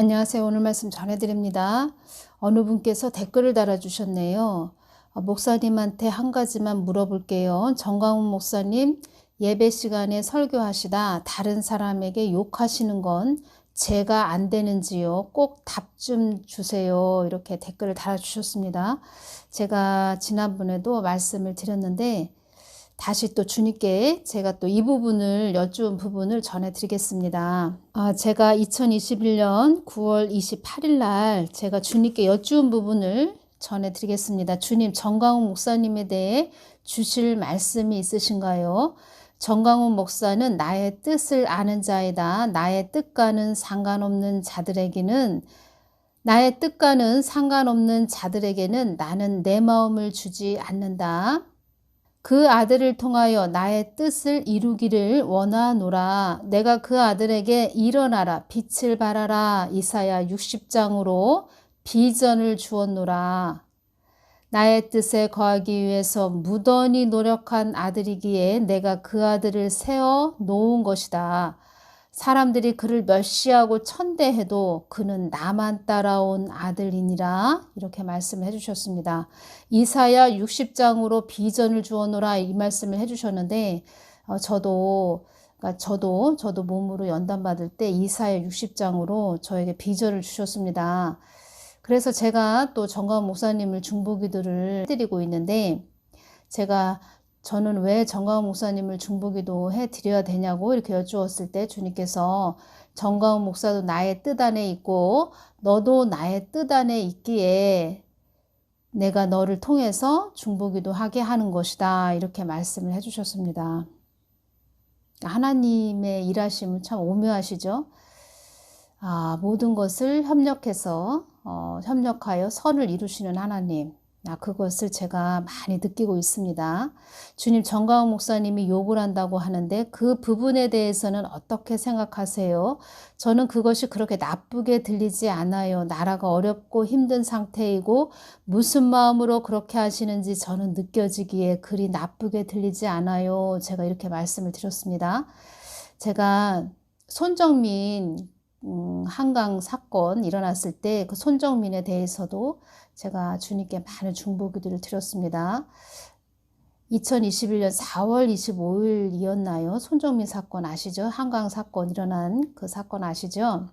안녕하세요. 오늘 말씀 전해드립니다. 어느 분께서 댓글을 달아주셨네요. 목사님한테 한 가지만 물어볼게요. 정광훈 목사님, 예배 시간에 설교하시다 다른 사람에게 욕하시는 건 제가 안 되는지요? 꼭 답 좀 주세요. 이렇게 댓글을 달아주셨습니다. 제가 지난번에도 말씀을 드렸는데 다시 또 주님께 제가 또 이 부분을 여쭈은 부분을 전해드리겠습니다. 제가 2021년 9월 28일 날 제가 주님께 여쭈은 부분을 전해드리겠습니다. 주님, 정광훈 목사님에 대해 주실 말씀이 있으신가요? 정광훈 목사는 나의 뜻을 아는 자이다. 나의 뜻과는 상관없는 자들에게는 나는 내 마음을 주지 않는다. 그 아들을 통하여 나의 뜻을 이루기를 원하노라. 내가 그 아들에게 일어나라, 빛을 발하라. 이사야 60장으로 비전을 주었노라. 나의 뜻에 거하기 위해서 무던히 노력한 아들이기에 내가 그 아들을 세워 놓은 것이다. 사람들이 그를 멸시하고 천대해도 그는 나만 따라온 아들이니라. 이렇게 말씀을 해주셨습니다. 이사야 60장으로 비전을 주어노라 이 말씀을 해주셨는데 저도 몸으로 연단받을 때 이사야 60장으로 저에게 비전을 주셨습니다. 그래서 제가 또 정광훈 목사님을 중보기도를 해드리고 있는데 저는 왜 정광훈 목사님을 중보기도 해드려야 되냐고 이렇게 여쭈었을 때 주님께서 정광훈 목사도 나의 뜻 안에 있고 너도 나의 뜻 안에 있기에 내가 너를 통해서 중보기도 하게 하는 것이다. 이렇게 말씀을 해주셨습니다. 하나님의 일하심은 참 오묘하시죠. 모든 것을 협력하여 선을 이루시는 하나님. 그것을 제가 많이 느끼고 있습니다. 주님, 정광훈 목사님이 욕을 한다고 하는데 그 부분에 대해서는 어떻게 생각하세요? 저는 그것이 그렇게 나쁘게 들리지 않아요. 나라가 어렵고 힘든 상태이고 무슨 마음으로 그렇게 하시는지 저는 느껴지기에 그리 나쁘게 들리지 않아요. 제가 이렇게 말씀을 드렸습니다. 제가 손정민 한강 사건 일어났을 때 그 손정민에 대해서도 제가 주님께 많은 중보기도를 드렸습니다. 2021년 4월 25일이었나요? 손정민 사건 아시죠? 한강 사건 일어난 그 사건 아시죠?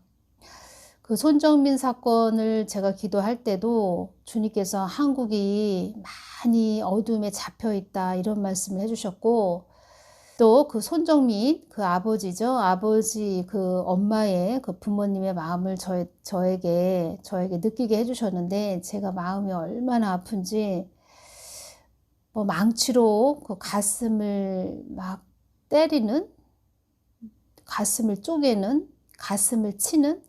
그 손정민 사건을 제가 기도할 때도 주님께서 한국이 많이 어둠에 잡혀 있다 이런 말씀을 해주셨고 또 그 손정민 그 아버지죠. 아버지 그 엄마의 그 부모님의 마음을 저에게 느끼게 해주셨는데 제가 마음이 얼마나 아픈지 망치로 그 가슴을 막 때리는, 가슴을 쪼개는, 가슴을 치는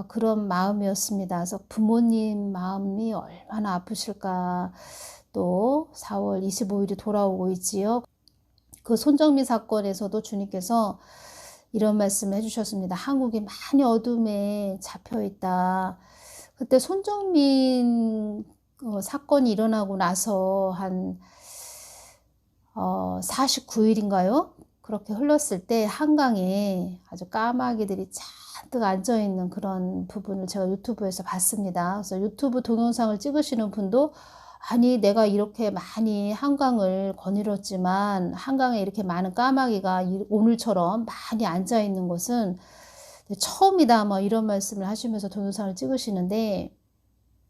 그런 마음이었습니다. 그래서 부모님 마음이 얼마나 아프실까. 또 4월 25일이 돌아오고 있지요. 그 손정민 사건에서도 주님께서 이런 말씀을 해주셨습니다. 한국이 많이 어둠에 잡혀 있다. 그때 손정민 사건이 일어나고 나서 한 49일인가요? 그렇게 흘렀을 때 한강에 아주 까마귀들이 잔뜩 앉아있는 그런 부분을 제가 유튜브에서 봤습니다. 그래서 유튜브 동영상을 찍으시는 분도 아니 내가 이렇게 많이 한강을 거닐었지만 한강에 이렇게 많은 까마귀가 오늘처럼 많이 앉아있는 것은 처음이다 이런 말씀을 하시면서 동영상을 찍으시는데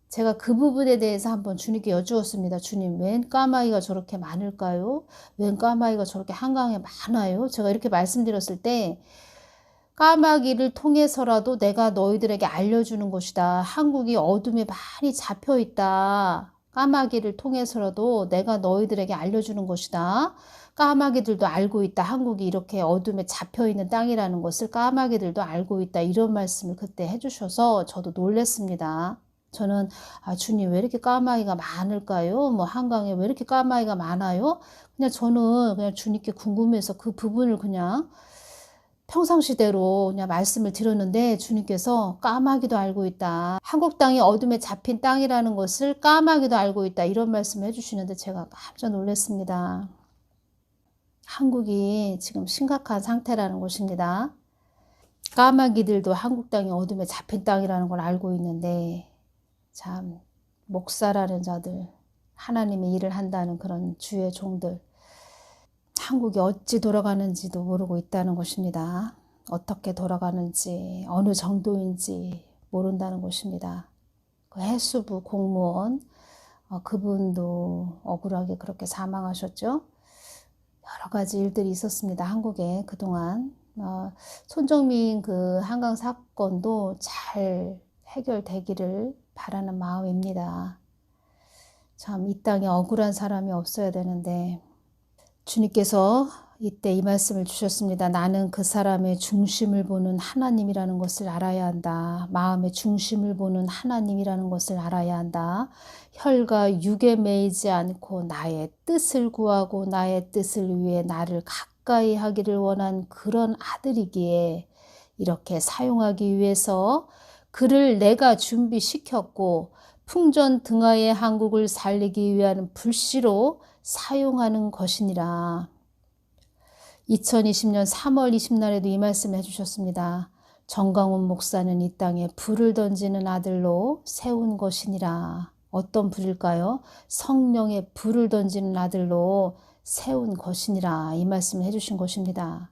제가 그 부분에 대해서 한번 주님께 여쭈었습니다. 주님, 웬 까마귀가 저렇게 많을까요? 웬 까마귀가 저렇게 한강에 많아요? 제가 이렇게 말씀드렸을 때 까마귀를 통해서라도 내가 너희들에게 알려주는 것이다. 한국이 어둠에 많이 잡혀 있다. 까마귀를 통해서라도 내가 너희들에게 알려주는 것이다. 까마귀들도 알고 있다. 한국이 이렇게 어둠에 잡혀있는 땅이라는 것을 까마귀들도 알고 있다. 이런 말씀을 그때 해주셔서 저도 놀랐습니다. 저는 주님 왜 이렇게 까마귀가 많을까요? 한강에 왜 이렇게 까마귀가 많아요? 저는 그냥 주님께 궁금해서 그 부분을 그냥 평상시대로 그냥 말씀을 드렸는데 주님께서 까마귀도 알고 있다. 한국 땅이 어둠에 잡힌 땅이라는 것을 까마귀도 알고 있다. 이런 말씀을 해주시는데 제가 깜짝 놀랐습니다. 한국이 지금 심각한 상태라는 것입니다. 까마귀들도 한국 땅이 어둠에 잡힌 땅이라는 걸 알고 있는데 참 목사라는 자들, 하나님의 일을 한다는 그런 주의 종들, 한국이 어찌 돌아가는지도 모르고 있다는 것입니다. 어떻게 돌아가는지 어느 정도인지 모른다는 것입니다. 그 해수부 공무원 그분도 억울하게 그렇게 사망하셨죠. 여러 가지 일들이 있었습니다. 한국에 그동안 손정민 그 한강 사건도 잘 해결되기를 바라는 마음입니다. 참 이 땅에 억울한 사람이 없어야 되는데 주님께서 이때 이 말씀을 주셨습니다. 나는 그 사람의 중심을 보는 하나님이라는 것을 알아야 한다. 마음의 중심을 보는 하나님이라는 것을 알아야 한다. 혈과 육에 매이지 않고 나의 뜻을 구하고 나의 뜻을 위해 나를 가까이 하기를 원한 그런 아들이기에 이렇게 사용하기 위해서 그를 내가 준비시켰고 풍전 등하의 한국을 살리기 위한 불씨로 사용하는 것이니라. 2020년 3월 20날에도 이 말씀을 해주셨습니다. 정강훈 목사는 이 땅에 불을 던지는 아들로 세운 것이니라. 어떤 불일까요? 성령의 불을 던지는 아들로 세운 것이니라. 이 말씀을 해주신 것입니다.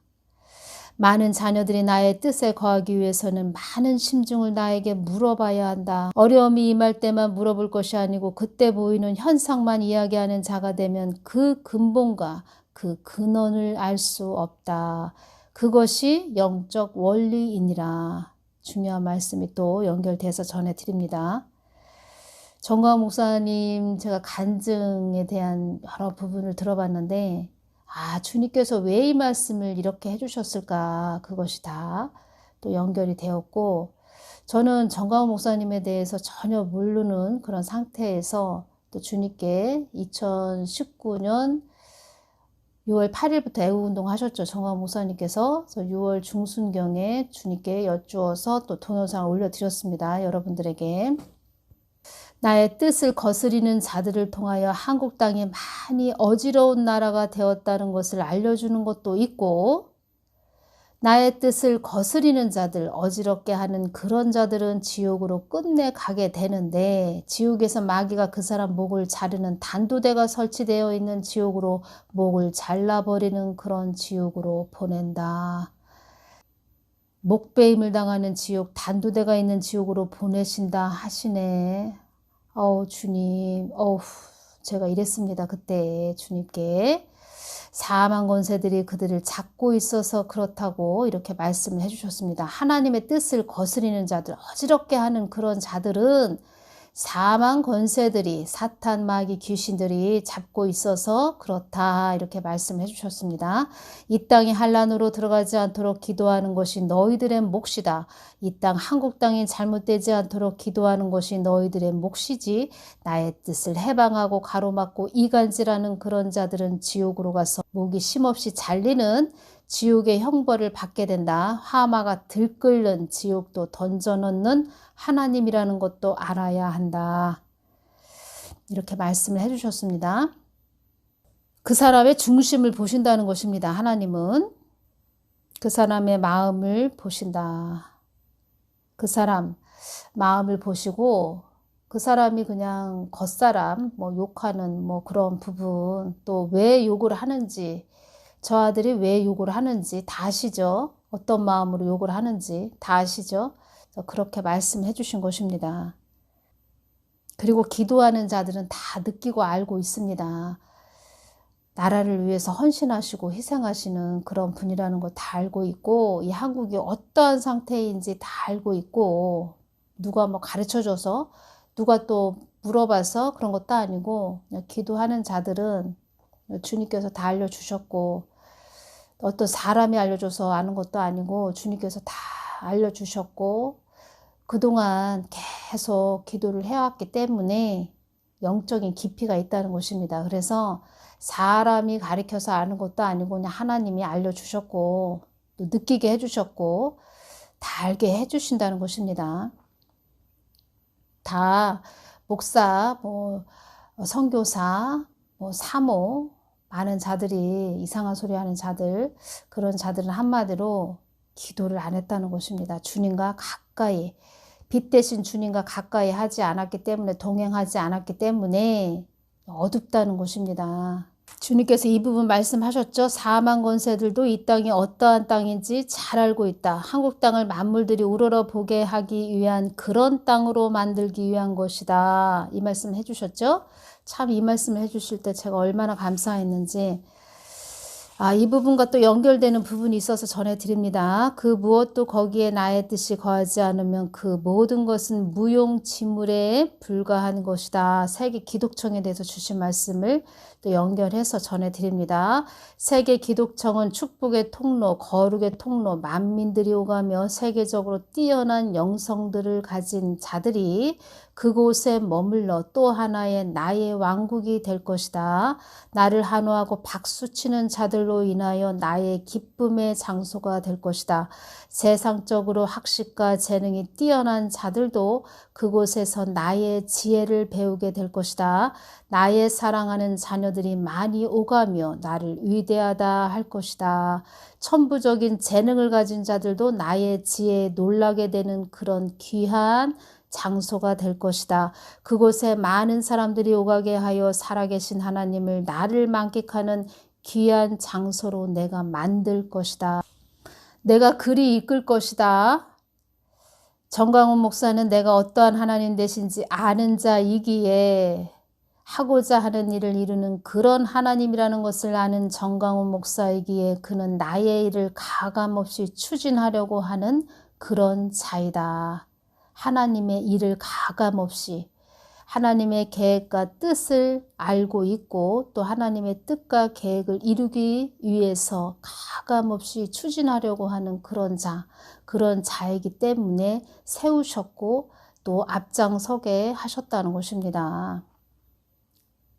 많은 자녀들이 나의 뜻에 거하기 위해서는 많은 심중을 나에게 물어봐야 한다. 어려움이 임할 때만 물어볼 것이 아니고 그때 보이는 현상만 이야기하는 자가 되면 그 근본과 그 근원을 알 수 없다. 그것이 영적 원리이니라. 중요한 말씀이 또 연결돼서 전해드립니다. 정광 목사님 제가 간증에 대한 여러 부분을 들어봤는데 주님께서 왜 이 말씀을 이렇게 해주셨을까? 그것이 다 또 연결이 되었고 저는 정광훈 목사님에 대해서 전혀 모르는 그런 상태에서 또 주님께 2019년 6월 8일부터 애국운동 하셨죠. 정광훈 목사님께서. 그래서 6월 중순경에 주님께 여쭈어서 또 동영상을 올려드렸습니다. 여러분들에게. 나의 뜻을 거스리는 자들을 통하여 한국 땅이 많이 어지러운 나라가 되었다는 것을 알려주는 것도 있고 나의 뜻을 거스리는 자들, 어지럽게 하는 그런 자들은 지옥으로 끝내 가게 되는데 지옥에서 마귀가 그 사람 목을 자르는 단두대가 설치되어 있는 지옥으로 목을 잘라버리는 그런 지옥으로 보낸다. 목베임을 당하는 지옥, 단두대가 있는 지옥으로 보내신다 하시네. 주님, 제가 이랬습니다. 그때 주님께. 사망 권세들이 그들을 잡고 있어서 그렇다고 이렇게 말씀을 해주셨습니다. 하나님의 뜻을 거스리는 자들, 어지럽게 하는 그런 자들은 사망 권세들이 사탄 마귀 귀신들이 잡고 있어서 그렇다 이렇게 말씀해 주셨습니다. 이 땅이 환란으로 들어가지 않도록 기도하는 것이 너희들의 몫이다. 이 땅 한국 땅이 잘못되지 않도록 기도하는 것이 너희들의 몫이지 나의 뜻을 해방하고 가로막고 이간질하는 그런 자들은 지옥으로 가서 목이 쉼없이 잘리는 지옥의 형벌을 받게 된다. 하마가 들끓는 지옥도 던져넣는 하나님이라는 것도 알아야 한다. 이렇게 말씀을 해주셨습니다. 그 사람의 중심을 보신다는 것입니다. 하나님은 그 사람의 마음을 보신다. 그 사람 마음을 보시고 그 사람이 그냥 겉사람 욕하는 그런 부분 또 왜 욕을 하는지 저 아들이 왜 욕을 하는지 다 아시죠? 어떤 마음으로 욕을 하는지 다 아시죠? 그렇게 말씀해 주신 것입니다. 그리고 기도하는 자들은 다 느끼고 알고 있습니다. 나라를 위해서 헌신하시고 희생하시는 그런 분이라는 거 다 알고 있고 이 한국이 어떠한 상태인지 다 알고 있고 누가 가르쳐줘서 누가 또 물어봐서 그런 것도 아니고 그냥 기도하는 자들은 주님께서 다 알려주셨고 어떤 사람이 알려줘서 아는 것도 아니고 주님께서 다 알려주셨고 그동안 계속 기도를 해왔기 때문에 영적인 깊이가 있다는 것입니다. 그래서 사람이 가르쳐서 아는 것도 아니고 그냥 하나님이 알려주셨고 또 느끼게 해주셨고 다 알게 해주신다는 것입니다. 다 목사, 선교사, 사모 많은 자들이 이상한 소리 하는 자들 그런 자들은 한마디로 기도를 안 했다는 것입니다. 주님과 가까이, 빛 대신 주님과 가까이 하지 않았기 때문에, 동행하지 않았기 때문에 어둡다는 것입니다. 주님께서 이 부분 말씀하셨죠. 사망 권세들도 이 땅이 어떠한 땅인지 잘 알고 있다. 한국 땅을 만물들이 우러러 보게 하기 위한 그런 땅으로 만들기 위한 것이다. 이 말씀 해주셨죠. 참 이 말씀을 해주실 때 제가 얼마나 감사했는지, 이 부분과 또 연결되는 부분이 있어서 전해드립니다. 그 무엇도 거기에 나의 뜻이 거하지 않으면 그 모든 것은 무용지물에 불과한 것이다. 세계 기독청에 대해서 주신 말씀을 또 연결해서 전해드립니다. 세계 기독청은 축복의 통로, 거룩의 통로, 만민들이 오가며 세계적으로 뛰어난 영성들을 가진 자들이 그곳에 머물러 또 하나의 나의 왕국이 될 것이다. 나를 한호하고 박수치는 자들로 인하여 나의 기쁨의 장소가 될 것이다. 세상적으로 학식과 재능이 뛰어난 자들도 그곳에서 나의 지혜를 배우게 될 것이다. 나의 사랑하는 자녀들이 많이 오가며 나를 위대하다 할 것이다. 천부적인 재능을 가진 자들도 나의 지혜에 놀라게 되는 그런 귀한 장소가 될 것이다. 그곳에 많은 사람들이 오가게 하여 살아계신 하나님을 나를 만끽하는 귀한 장소로 내가 만들 것이다. 내가 그리 이끌 것이다. 정강훈 목사는 내가 어떠한 하나님 되신지 아는 자이기에 하고자 하는 일을 이루는 그런 하나님이라는 것을 아는 정강훈 목사이기에 그는 나의 일을 가감없이 추진하려고 하는 그런 자이다. 하나님의 일을 가감없이 하나님의 계획과 뜻을 알고 있고 또 하나님의 뜻과 계획을 이루기 위해서 가감없이 추진하려고 하는 그런 자이기 때문에 세우셨고 또 앞장서게 하셨다는 것입니다.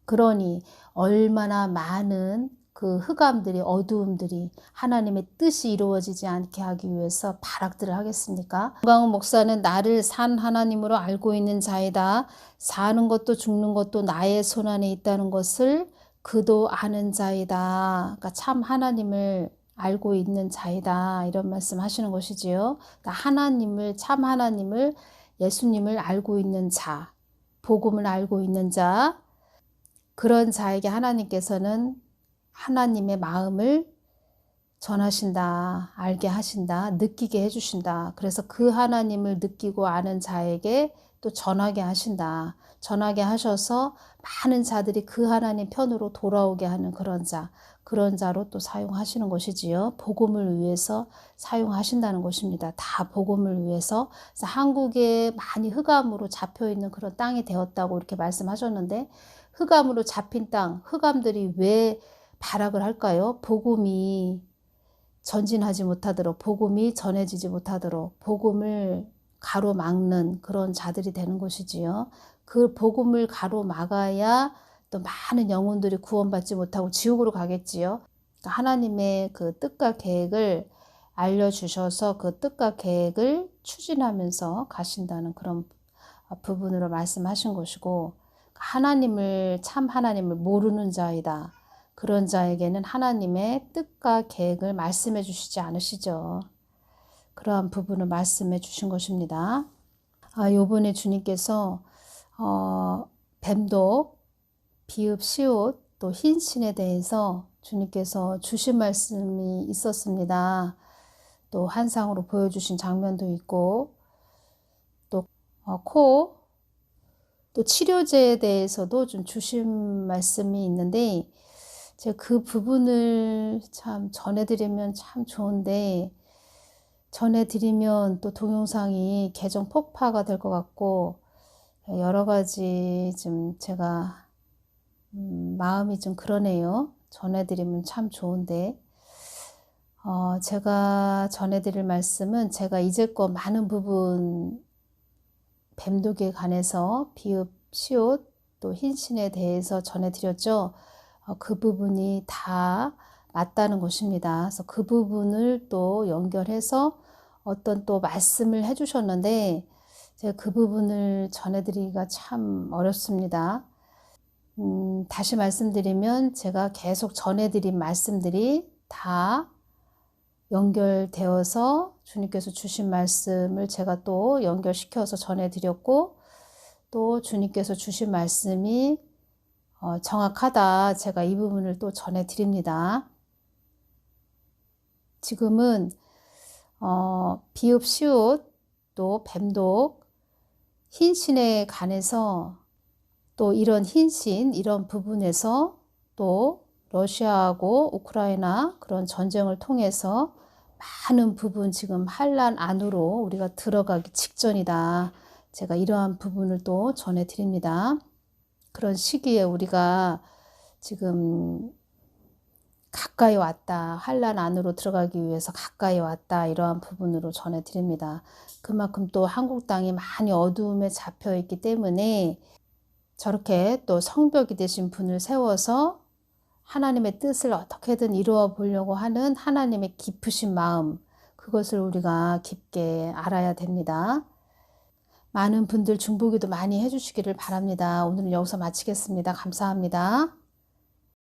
그러니 얼마나 많은 그 흑암들이, 어두움들이 하나님의 뜻이 이루어지지 않게 하기 위해서 발악들을 하겠습니까? 정강훈 목사는 나를 산 하나님으로 알고 있는 자이다. 사는 것도 죽는 것도 나의 손안에 있다는 것을 그도 아는 자이다. 그러니까 참 하나님을 알고 있는 자이다. 이런 말씀 하시는 것이지요. 그러니까 하나님을, 참 하나님을, 예수님을 알고 있는 자, 복음을 알고 있는 자, 그런 자에게 하나님께서는 하나님의 마음을 전하신다, 알게 하신다, 느끼게 해주신다. 그래서 그 하나님을 느끼고 아는 자에게 또 전하게 하신다. 전하게 하셔서 많은 자들이 그 하나님 편으로 돌아오게 하는 그런 자로 또 사용하시는 것이지요. 복음을 위해서 사용하신다는 것입니다. 다 복음을 위해서. 그래서 한국에 많이 흑암으로 잡혀있는 그런 땅이 되었다고 이렇게 말씀하셨는데, 흑암으로 잡힌 땅, 흑암들이 왜 발악을 할까요? 복음이 전진하지 못하도록, 복음이 전해지지 못하도록, 복음을 가로막는 그런 자들이 되는 것이지요. 그 복음을 가로막아야 또 많은 영혼들이 구원받지 못하고 지옥으로 가겠지요. 하나님의 그 뜻과 계획을 알려주셔서 그 뜻과 계획을 추진하면서 가신다는 그런 부분으로 말씀하신 것이고, 하나님을, 참 하나님을 모르는 자이다. 그런 자에게는 하나님의 뜻과 계획을 말씀해 주시지 않으시죠. 그러한 부분을 말씀해 주신 것입니다. 요번에 주님께서 뱀독, 비읍, 시옷, 또 흰신에 대해서 주님께서 주신 말씀이 있었습니다. 또 환상으로 보여주신 장면도 있고, 또 코, 또 치료제에 대해서도 좀 주신 말씀이 있는데, 제가 그 부분을 참 전해드리면 참 좋은데, 전해드리면 또 동영상이 계정 폭파가 될 것 같고, 여러 가지 좀 제가 마음이 좀 그러네요. 전해드리면 참 좋은데, 제가 전해드릴 말씀은 제가 이제껏 많은 부분 뱀독에 관해서 비읍, 시옷, 또 흰신에 대해서 전해드렸죠. 그 부분이 다 맞다는 것입니다. 그래서 그 부분을 또 연결해서 어떤 또 말씀을 해주셨는데, 제가 그 부분을 전해드리기가 참 어렵습니다. 다시 말씀드리면 제가 계속 전해드린 말씀들이 다 연결되어서 주님께서 주신 말씀을 제가 또 연결시켜서 전해드렸고, 또 주님께서 주신 말씀이 정확하다, 제가 이 부분을 또 전해드립니다. 지금은 비읍, 시옷, 또 뱀독, 흰신에 관해서, 또 이런 흰신, 이런 부분에서 또 러시아하고 우크라이나 그런 전쟁을 통해서 많은 부분 지금 환란 안으로 우리가 들어가기 직전이다. 제가 이러한 부분을 또 전해드립니다. 그런 시기에 우리가 지금 가까이 왔다. 환란 안으로 들어가기 위해서 가까이 왔다. 이러한 부분으로 전해드립니다. 그만큼 또 한국 땅이 많이 어두움에 잡혀 있기 때문에 저렇게 또 성벽이 되신 분을 세워서 하나님의 뜻을 어떻게든 이루어 보려고 하는 하나님의 깊으신 마음, 그것을 우리가 깊게 알아야 됩니다. 많은 분들 중보기도 많이 해주시기를 바랍니다. 오늘은 여기서 마치겠습니다. 감사합니다.